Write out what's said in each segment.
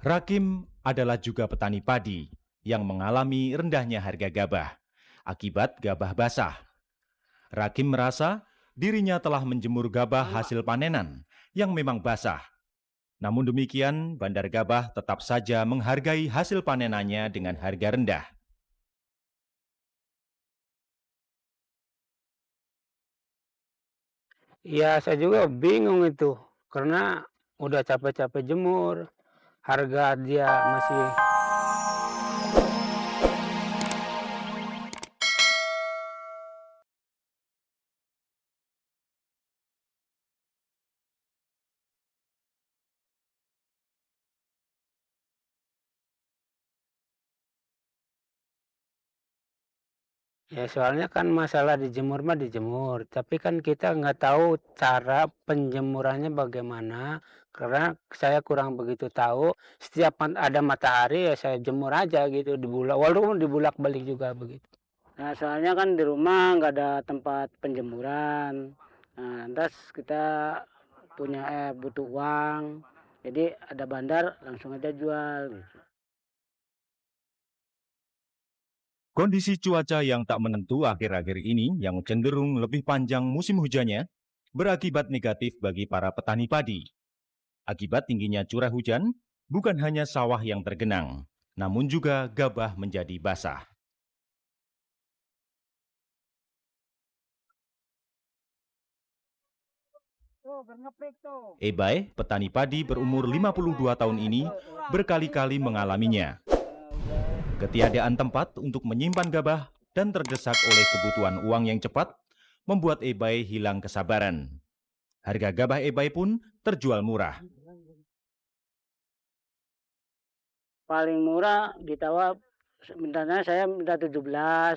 Rakim adalah juga petani padi yang mengalami rendahnya harga gabah akibat gabah basah. Rakim merasa dirinya telah menjemur gabah hasil panenan yang memang basah. Namun demikian, Bandar Gabah tetap saja menghargai hasil panenannya dengan harga rendah. Ya, saya juga bingung itu, karena udah capek-capek jemur, harga dia masih. Ya, soalnya kan masalah dijemur mah dijemur, tapi kan kita nggak tahu cara penjemurannya bagaimana, karena saya kurang begitu tahu. Setiap ada matahari ya saya jemur aja gitu, walaupun dibulak-balik juga begitu. Nah, soalnya kan di rumah nggak ada tempat penjemuran. Nah, lantas kita butuh uang, jadi ada bandar langsung aja jual gitu. Kondisi cuaca yang tak menentu akhir-akhir ini yang cenderung lebih panjang musim hujannya berakibat negatif bagi para petani padi. Akibat tingginya curah hujan, bukan hanya sawah yang tergenang, namun juga gabah menjadi basah. Ebay, petani padi berumur 52 tahun ini, berkali-kali mengalaminya. Ketiadaan tempat untuk menyimpan gabah dan terdesak oleh kebutuhan uang yang cepat, membuat Ebay hilang kesabaran. Harga gabah Ebay pun terjual murah. Paling murah ditawar, mintanya saya minta 17.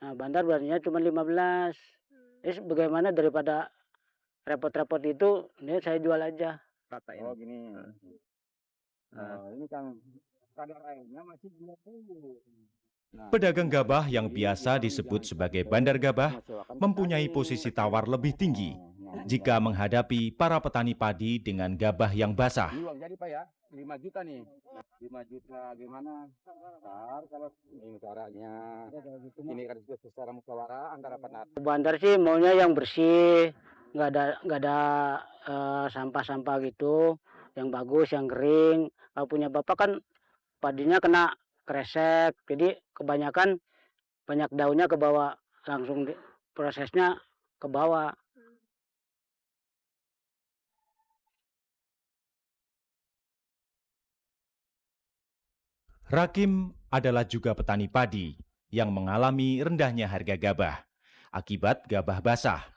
Nah, bandar beraninya cuma 15. Terus bagaimana daripada repot-repot itu, ini saya jual aja. Oh gini. Ini kan kadar airnya masih 20. Nah, Pedagang gabah yang biasa disebut sebagai bandar gabah mempunyai posisi tawar lebih tinggi jika menghadapi para petani padi dengan gabah yang basah. uang jadi Pak ya, 5 juta nih. 5 juta gimana? Ntar kalau ini caranya. Ini kan secara musyawarah antara petani. Bandar sih maunya yang bersih, nggak ada sampah-sampah gitu, yang bagus, yang kering. Kalau punya bapak kan padinya kena kresek, jadi kebanyakan banyak daunnya ke bawah, langsung prosesnya ke bawah. Rakim adalah juga petani padi yang mengalami rendahnya harga gabah akibat gabah basah.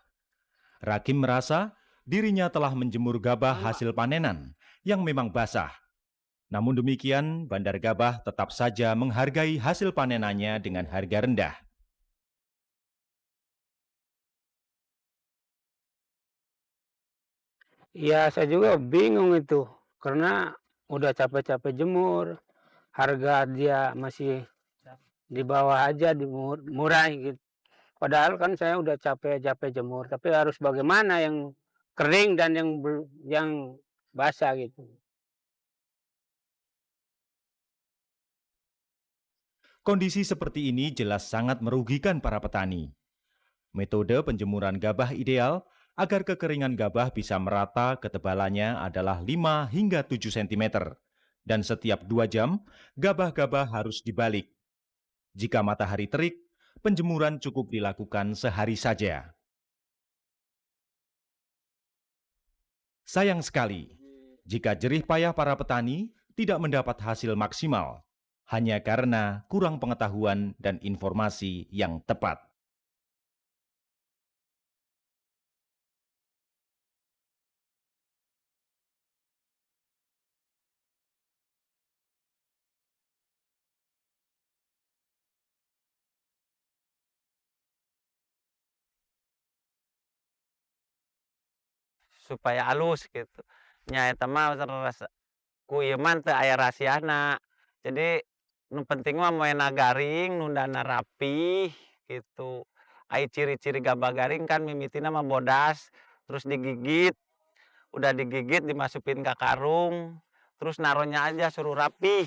Rakim merasa dirinya telah menjemur gabah hasil panenan yang memang basah. Namun demikian, Bandar Gabah tetap saja menghargai hasil panenannya dengan harga rendah. Ya, saya juga bingung itu, karena udah capek-capek jemur, harga dia masih di bawah aja, murah gitu. Padahal kan saya udah capek-capek jemur, tapi harus bagaimana yang kering dan yang basah gitu. Kondisi seperti ini jelas sangat merugikan para petani. Metode penjemuran gabah ideal agar kekeringan gabah bisa merata ketebalannya adalah 5 hingga 7 cm. Dan setiap 2 jam, gabah-gabah harus dibalik. Jika matahari terik, penjemuran cukup dilakukan sehari saja. Sayang sekali, jika jerih payah para petani tidak mendapat hasil maksimal, hanya karena kurang pengetahuan dan informasi yang tepat. Supaya halus gitu. Nya eta mah terasa ku ieu mah teu aya rahasiana. Jadi nu penting mah moena garing, nu dana rapih gitu. Ai ciri-ciri gabah garing kan mimitina mah bodas, terus digigit, udah digigit dimasukin ka karung, terus naruhnya aja suruh rapih.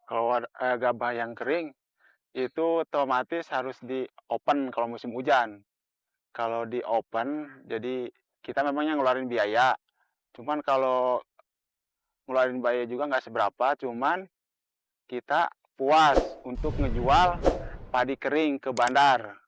Kalau gabah yang kering, itu otomatis harus di-open kalau musim hujan. Kalau di-open, jadi kita memangnya ngeluarin biaya. Cuman kalau ngeluarin biaya juga nggak seberapa, cuman kita puas untuk ngejual padi kering ke bandar.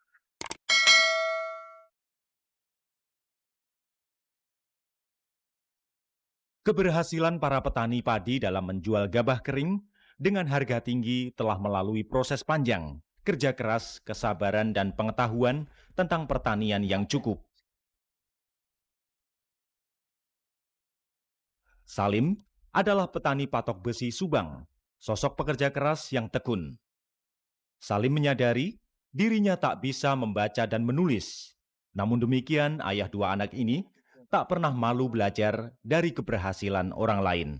Keberhasilan para petani padi dalam menjual gabah kering dengan harga tinggi telah melalui proses panjang, kerja keras, kesabaran, dan pengetahuan tentang pertanian yang cukup. Salim adalah petani patok besi Subang, sosok pekerja keras yang tekun. Salim menyadari dirinya tak bisa membaca dan menulis. Namun demikian, ayah dua anak ini tak pernah malu belajar dari keberhasilan orang lain.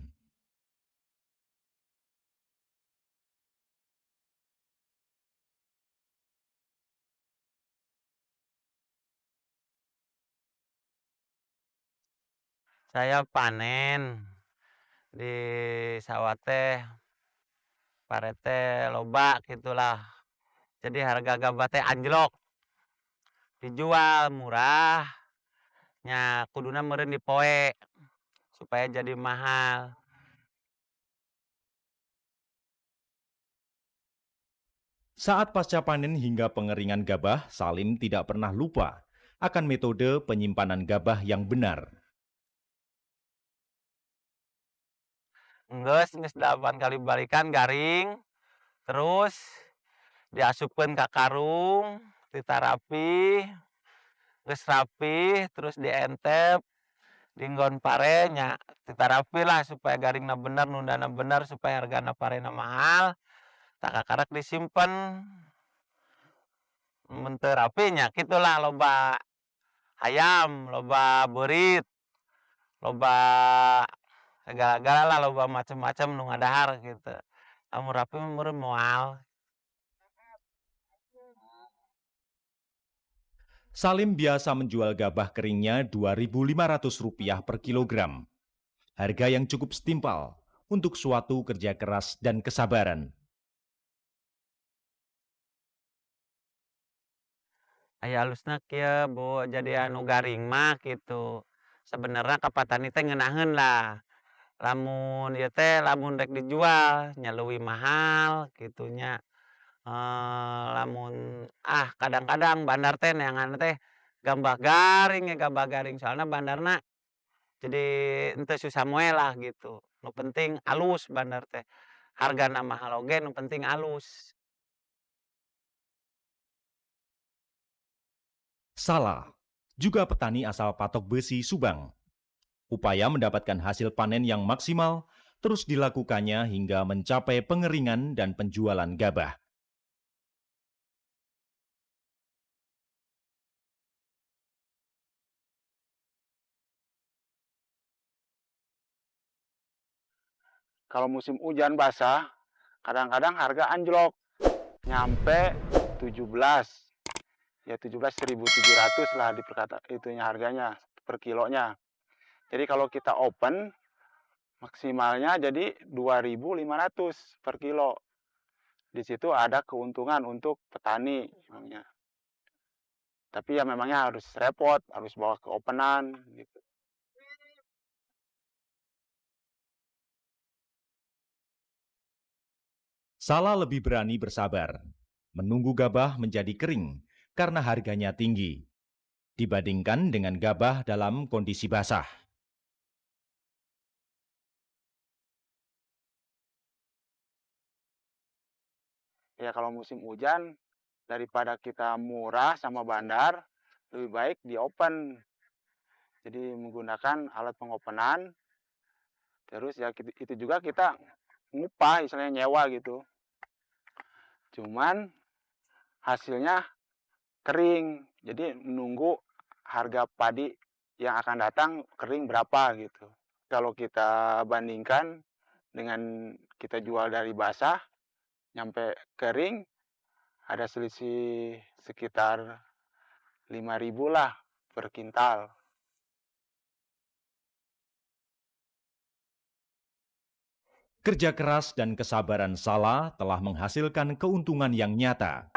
Saya panen di sawah teh, parete loba gitulah. Jadi harga gabah teh anjlok, dijual murah, nya kuduna meureun dipoe supaya jadi mahal. Saat pasca panen hingga pengeringan gabah, Salim tidak pernah lupa akan metode penyimpanan gabah yang benar. Geus 8 kali balikan garing, terus diasupkeun ka karung, ditarapi, geus rapi, terus dientep, dinggon pare nya ditarapi lah supaya garingna bener, nundana bener, supaya hargana parena mahal, takakarak disimpen. Mun teu rapi nya kitulah loba hayam, loba beurit, loba segala-gala lah, loba macem-macem nu ngadahar gitu. Lamun rapi mah meureun moal. Salim biasa menjual gabah keringnya Rp2.500 per kilogram. Harga yang cukup setimpal untuk suatu kerja keras dan kesabaran. Aya alusna kieu, Bu, jadi anu garing mah kitu. Sebenarnya ka petani teh ngeunaheun lah. Lamun ieu teh lamun rek dijual nya leuwih mahal kitu nya. Lamun kadang-kadang bandar teh neangan teh gabah garing gabah garing, soalna bandarna jadi henteu susah moe lah gitu. Nu penting alus bandar teh. Hargana mahal oge nu penting alus. Salah, juga petani asal patok besi Subang. Upaya mendapatkan hasil panen yang maksimal terus dilakukannya hingga mencapai pengeringan dan penjualan gabah. Kalau musim hujan basah, kadang-kadang harga anjlok, nyampe 17. Ya 17.700 lah itunya harganya per kilonya. Jadi kalau kita open maksimalnya jadi 2.500 per kilo. Di situ ada keuntungan untuk petani memangnya. Tapi ya memangnya harus repot, harus bawa ke openan gitu. Salah lebih berani bersabar, menunggu gabah menjadi kering karena harganya tinggi, dibandingkan dengan gabah dalam kondisi basah. Ya kalau musim hujan, daripada kita murah sama bandar, lebih baik di open. Jadi menggunakan alat pengopenan, terus ya itu juga kita ngupah, istilahnya nyewa gitu. Cuman hasilnya kering, jadi menunggu harga padi yang akan datang kering berapa gitu. Kalau kita bandingkan dengan kita jual dari basah nyampe kering, ada selisih sekitar 5.000 lah per kintal. Kerja keras dan kesabaran Sala telah menghasilkan keuntungan yang nyata.